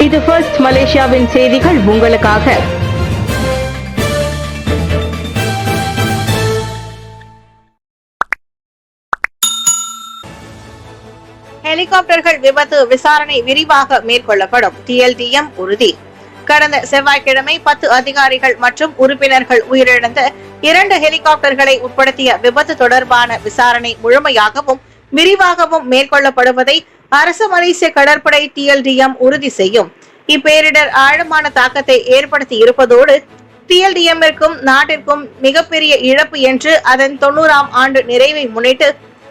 இது ஃபர்ஸ்ட் மலேசியாவின் செய்திகள் உங்களுக்காக. ஹெலிகாப்டர்கள் விபத்து விசாரணை விரிவாக மேற்கொள்ளப்படும், TLDM உறுதி. கடந்த செவ்வாய்க்கிழமை 10 அதிகாரிகள் மற்றும் உறுப்பினர்கள் உயிரிழந்த 2 ஹெலிகாப்டர்களை உட்படுத்திய விபத்து தொடர்பான விசாரணை முழுமையாகவும் விரிவாகவும் மேற்கொள்ளப்படுவதை அரசு மலேசிய கடற்படை TLDM உறுதி செய்யும். இப்பேரிடர் ஆழமான தாக்கத்தை ஏற்படுத்தி இருப்பதோடு TLDM-க்கும் நாட்டிற்கும் மிகப்பெரிய இழப்பு என்று அதன் 90ஆம் ஆண்டு நிறைவை முன்னிட்டு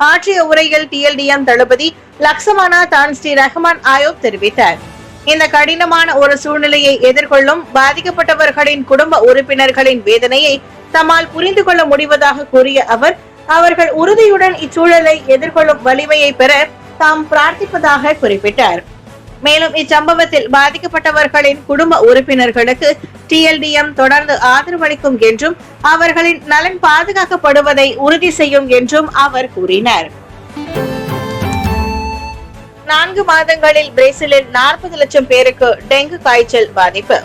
ஆற்றிய உரையில் TLDM தளபதி லக்சமானா தான் ஸ்ரீ ரஹ்மான் ஆயோப் தெரிவித்தார். இந்த கடினமான ஒரு சூழ்நிலையை எதிர்கொள்ளும் பாதிக்கப்பட்டவர்களின் குடும்ப உறுப்பினர்களின் வேதனையை தம்மால் புரிந்து கொள்ள முடிவதாக கூறிய அவர், அவர்கள் உறுதியுடன் இச்சூழலை எதிர்கொள்ளும் வலிமையை பெற தாம் பிரார்த்திப்பதாக குறிப்பிட்டார். மேலும் இச்சம்பவத்தில் பாதிக்கப்பட்டவர்களின் குடும்ப உறுப்பினர்களுக்கு TLDM தொடர்ந்து ஆதரவளிக்கும் என்றும் அவர்களின் நலன் பாதுகாக்கப்படுவதை உறுதி செய்யும் என்றும் அவர் கூறினார். 4 மாதங்களில் பிரேசிலில் 40 லட்சம் பேருக்கு டெங்கு காய்ச்சல் பாதிப்பு.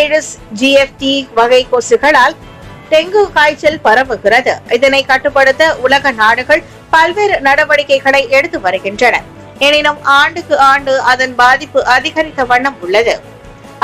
ஏடிஸ் GFT வகை கொசுகளால் டெங்கு காய்ச்சல் பரவுகிறது. இதனை கட்டுப்படுத்த உலக நாடுகள் பல்வேறு நடவடிக்கைகளை எடுத்து வருகின்றன. எனினும் ஆண்டுக்கு ஆண்டு அதன் பாதிப்பு அதிகரித்த வண்ணம் உள்ளது.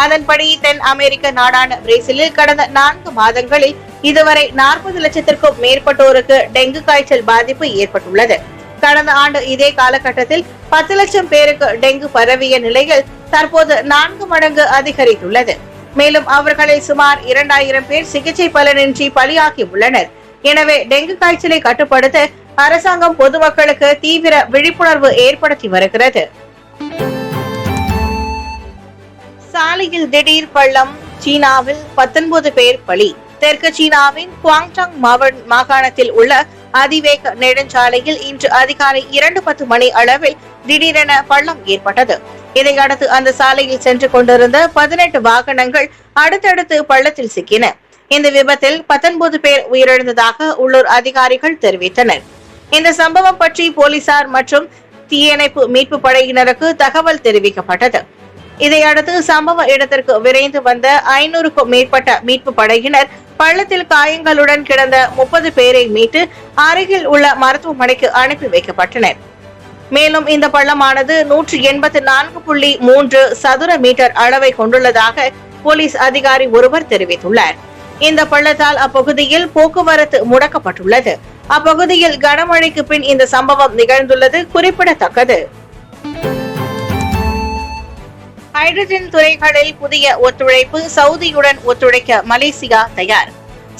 அதன்படி தென் அமெரிக்க நாடான பிரேசிலில் கடந்த 4 மாதங்களில் இதுவரை 40 லட்சத்திற்கும் மேற்பட்டோருக்கு டெங்கு காய்ச்சல் பாதிப்பு ஏற்பட்டுள்ளது. கடந்த ஆண்டு இதே காலகட்டத்தில் 10 லட்சம் பேருக்கு டெங்கு பரவிய நிலையில் தற்போது 4 மடங்கு அதிகரித்துள்ளது. மேலும் அவர்களில் சுமார் 2000 பேர் சிகிச்சை பலனின்றி பலியாகி உள்ளனர். எனவே டெங்கு காய்ச்சலை கட்டுப்படுத்த அரசாங்கம் பொதுமக்களுக்கு தீவிர விழிப்புணர்வு ஏற்படுத்தி வருகிறது. சாலையில் திடீர் பள்ளம், சீனாவில் 19 பேர் பலி. தெற்கு சீனாவின் குவாங்டாங் மாகாணத்தில் உள்ள அதிவேக நெடுஞ்சாலையில் இன்று அதிகாலை 2:10 மணி அளவில் திடீரென பள்ளம் ஏற்பட்டது. இதையடுத்து அந்த சாலையில் சென்று கொண்டிருந்த 18 வாகனங்கள் அடுத்தடுத்து பள்ளத்தில் சிக்கின. இந்த விபத்தில் 19 பேர் உயிரிழந்ததாக உள்ளூர் அதிகாரிகள் தெரிவித்தனர். இந்த சம்பவம் பற்றி போலீசார் மற்றும் தீயணைப்பு மீட்பு படையினருக்கு தகவல் தெரிவிக்கப்பட்டது. இதையடுத்து சம்பவ இடத்திற்கு விரைந்து வந்த 500க்கும் மேற்பட்ட மீட்பு படையினர் பள்ளத்தில் காயங்களுடன் கிடந்த 30 பேரை மீட்டு அருகில் உள்ள மருத்துவமனைக்கு அனுப்பி வைக்கப்பட்டனர். மேலும் இந்த பள்ளமானது 184.3 சதுர மீட்டர் அளவை கொண்டுள்ளதாக போலீஸ் அதிகாரி ஒருவர் தெரிவித்துள்ளார். இந்த பள்ளத்தால் அப்பகுதியில் போக்குவரத்து முடக்கப்பட்டுள்ளது. அப்பகுதியில் கனமழைக்கு பின் இந்த சம்பவம் நிகழ்ந்துள்ளது குறிப்பிடத்தக்கது. ஹைட்ரஜன் துறைகளில் புதிய ஒத்துழைப்பு, சவுதியுடன் ஒத்துழைக்க மலேசியா தயார்.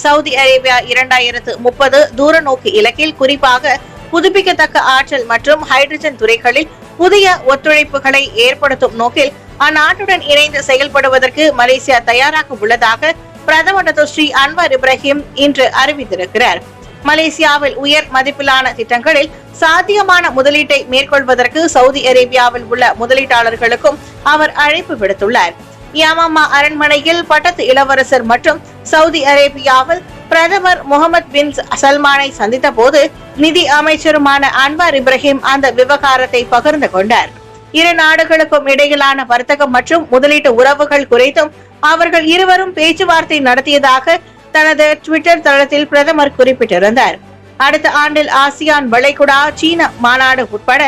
சவுதி அரேபியா 2030 தூர நோக்கு இலக்கில் குறிப்பாக புதுப்பிக்கத்தக்க ஆற்றல் மற்றும் ஹைட்ரஜன் துறைகளில் புதிய ஒத்துழைப்புகளை ஏற்படுத்தும் நோக்கில் அந்நாட்டுடன் இணைந்து செயல்படுவதற்கு மலேசியா தயாராக உள்ளதாக பிரதமர் ஸ்ரீ அன்வார் இப்ராஹிம் இன்று அறிவித்திருக்கிறார். மலேசியாவில் உயர் மதிப்பிலான திட்டங்களில் சாத்தியமான முதலீட்டை மேற்கொள்வதற்கு சவுதி அரேபியாவில் உள்ள முதலீட்டாளர்களுக்கும் அவர் அழைப்பு விடுத்துள்ளார். யாமாமா அரண்மனையில் பட்டத்து இளவரசர் மற்றும் சவுதி அரேபியாவில் பிரதமர் முகமது பின் சல்மானை சந்தித்த போது நிதி அமைச்சருமான அன்வார் இப்ராஹிம் அந்த விவகாரத்தை பகிர்ந்து கொண்டார். இரு நாடுகளுக்கும் இடையிலான வர்த்தகம் மற்றும் முதலீட்டு உறவுகள் குறித்தும் அவர்கள் இருவரும் பேச்சுவார்த்தை நடத்தியதாக தனது ட்விட்டர் தளத்தில் பிரதமர் குறிப்பிட்டிருந்தார். அடுத்த ஆண்டில் ஆசியான் வளைகுடா சீன மாநாடு உட்பட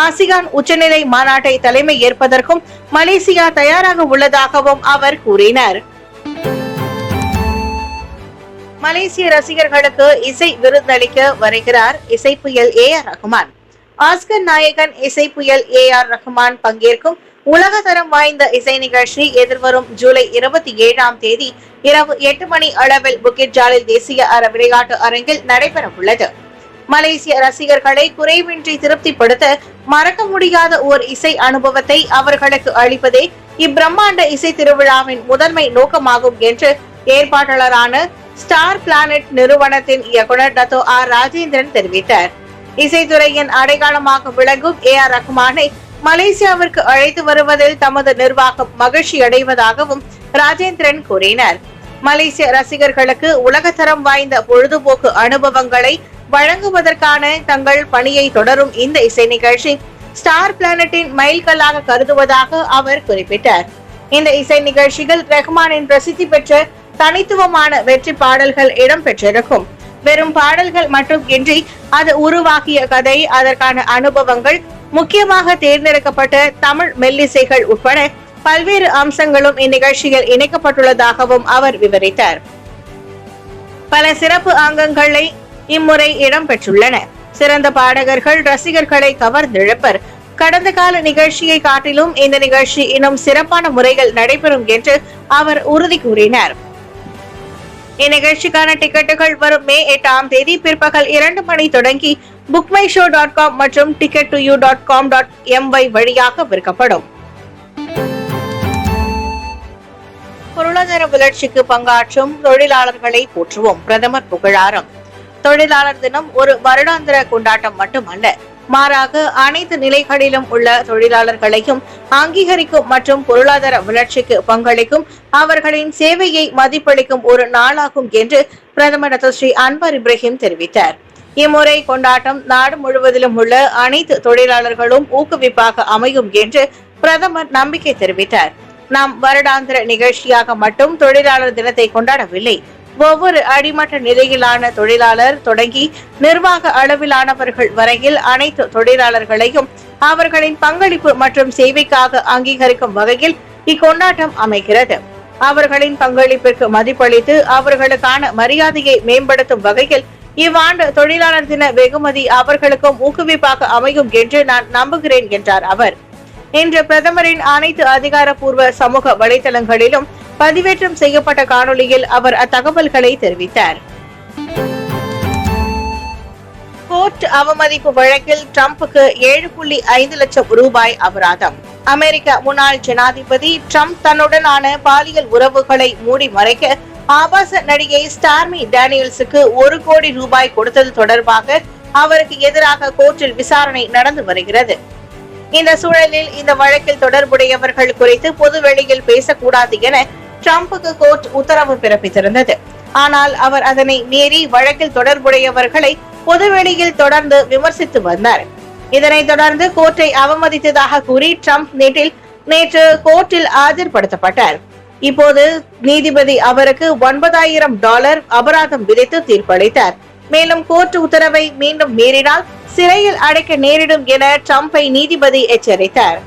ஆசியான் உச்சநிலை மாநாட்டை தலைமை ஏற்பதற்கும் மலேசியா தயாராக உள்ளதாகவும் அவர் கூறினார். மலேசிய ரசிகர்களுக்கு இசை விருந்தளிக்க வருகிறார் இசைப்புயல் AR ரஹ்மான். ஆஸ்கர் நாயகன் இசைப்புயல் AR ரஹ்மான் பங்கேற்கும் உலகத்தரம் வாய்ந்த இசை நிகழ்ச்சி எதிர்வரும் ஜூலை 27ஆம் தேதி இரவு 8 மணி அளவில் புக்கிட் ஜாலில் தேசிய விளையாட்டு அரங்கில் நடைபெற உள்ளது. மலேசிய ரசிகர்களை குறைவின்றி திருப்திப்படுத்த மறக்க முடியாத ஓர் இசை அனுபவத்தை அவர்களுக்கு அளிப்பதே இப்பிரம்மாண்ட இசை திருவிழாவின் முதன்மை நோக்கமாகும் என்று ஏற்பாட்டாளரான ஸ்டார் பிளானட் நிறுவனத்தின் இயக்குனர் டத்தோ R. ராஜேந்திரன் தெரிவித்தார். இசைத்துறையின் அடையாளமாக விளங்கும் AR ரஹ்மானை மலேசியாவிற்கு அழைத்து வருவதில் தமது நிர்வாகம் மகிழ்ச்சி அடைவதாகவும் ராஜேந்திரன் கூறினார். மலேசிய ரசிகர்களுக்கு உலகத்தரம் வாய்ந்த பொழுதுபோக்கு அனுபவங்களை வழங்குவதற்கான தங்கள் பணியை தொடரும் இந்த இசை நிகழ்ச்சி ஸ்டார் பிளானட்டின் மைல்கல்லாக கருதுவதாக அவர் குறிப்பிட்டார். இந்த இசை நிகழ்ச்சிகள் ரஹ்மானின் பிரசித்தி பெற்ற தனித்துவமான வெற்றி பாடல்கள் இடம்பெற்றிருக்கும். வெறும் பாடல்கள் மட்டும் இன்றி அது உருவாக்கிய கதை, அதற்கான அனுபவங்கள், முக்கியமாக தேர்ந்தெடுக்கப்பட்ட தமிழ் மெல்லிசைகள் உட்பட பல்வேறு அம்சங்களும் இந்நிகழ்ச்சியில் இணைக்கப்பட்டுள்ளதாகவும் அவர் விவரித்தார். பல சிறப்பு அங்கங்களை இம்முறை இடம்பெற்றுள்ளன. சிறந்த பாடகர்கள் ரசிகர்களை கவர்ந்திழுப்பர். கடந்த கால நிகழ்ச்சியை காட்டிலும் இந்த நிகழ்ச்சி இன்னும் சிறப்பான முறையில் நடைபெறும் என்று அவர் உறுதி கூறினார். இந்நிகழ்ச்சிக்கான டிக்கெட்டுகள் வரும் மே 8ஆம் தேதி பிற்பகல் 2 மணி தொடங்கி bookmyshow.com மற்றும் ticket2u.com.my வழியாக விற்கப்படும். பொருளாதார வளர்ச்சிக்கு பங்காற்றும் தொழிலாளர்களை போற்றுவோம். பிரதமர் புகழாரம். தொழிலாளர் தினம் ஒரு வருடாந்திர கொண்டாட்டம் மட்டுமல்ல, மாறாக அனைத்து நிலைகளிலும் உள்ள தொழிலாளர்களையும் அங்கீகரிக்கும் மற்றும் பொருளாதார வளர்ச்சிக்கு பங்களிக்கும் அவர்களின் சேவையை மதிப்பளிக்கும் ஒரு நாளாகும் என்று பிரதமர் டாக்டர் ஸ்ரீ அன்வர் இப்ராஹிம் தெரிவித்தார். இம்முறை கொண்டாட்டம் நாடு முழுவதிலும் உள்ள அனைத்து தொழிலாளர்களும் ஊக்குவிப்பாக அமையும் என்று பிரதமர் நம்பிக்கை தெரிவித்தார். நாம் வருடாந்திர நிகழ்ச்சியாக மட்டும் தொழிலாளர் தினத்தை கொண்டாடவில்லை. ஒவ்வொரு அடிமட்ட நிலையிலான தொழிலாளர் தொடங்கி நிர்வாக அளவிலானவர்கள் வரையில் அனைத்து தொழிலாளர்களையும் அவர்களின் பங்களிப்பு மற்றும் சேவைக்காக அங்கீகரிக்கும் வகையில் இக்கொண்டாட்டம் அமைகிறது. அவர்களின் பங்களிப்பிற்கு மதிப்பளித்து அவர்களுக்கான மரியாதையை மேம்படுத்தும் வகையில் இவ்வாண்டு தொழிலாளர் தின வெகுமதி அவர்களுக்கும் ஊக்குவிப்பாக அமையும் என்று நான் நம்புகிறேன் என்றார் அவர். இன்று பிரதமரின் அனைத்து அதிகாரப்பூர்வ சமூக வலைதளங்களிலும் பதிவேற்றம் செய்யப்பட்ட காணொலியில் அவர் அத்தகவல்களை தெரிவித்தார். கோர்ட் அவமதிப்பு வழக்கில் டிரம்புக்கு 7.5 லட்சம் ரூபாய் அபராதம். அமெரிக்க முன்னாள் ஜனாதிபதி டிரம்ப் தன்னுடனான பாலியல் உறவுகளை மூடி மறைக்க ஆபாச நடிகை ஸ்டார்மி டேனியல்ஸுக்கு 1 கோடி ரூபாய் கொடுத்தது தொடர்பாக அவருக்கு எதிராக கோர்ட்டில் விசாரணை நடந்து வருகிறது. இந்த சூழலில் இந்த வழக்கில் தொடர்புடையவர்கள் குறித்து பொதுவெளியில் பேசக்கூடாது என டிரம்புக்கு கோர்ட் உத்தரவு பிறப்பித்திருந்தது. ஆனால் அவர் அதனை மீறி வழக்கில் தொடர்புடையவர்களை பொதுவெளியில் தொடர்ந்து விமர்சித்து வந்தார். இதனைத் தொடர்ந்து கோர்ட்டை அவமதித்ததாக கூறி டிரம்ப் நேற்று கோர்ட்டில் ஆஜர்படுத்தப்பட்டார். இப்போது நீதிபதி அவருக்கு $9,000 அபராதம் விதித்து தீர்ப்பளித்தார். மேலும் கோர்ட் உத்தரவை மீண்டும் மீறினால் சிறையில் அடைக்க நேரிடும் என டிரம்பை நீதிபதி எச்சரித்தார்.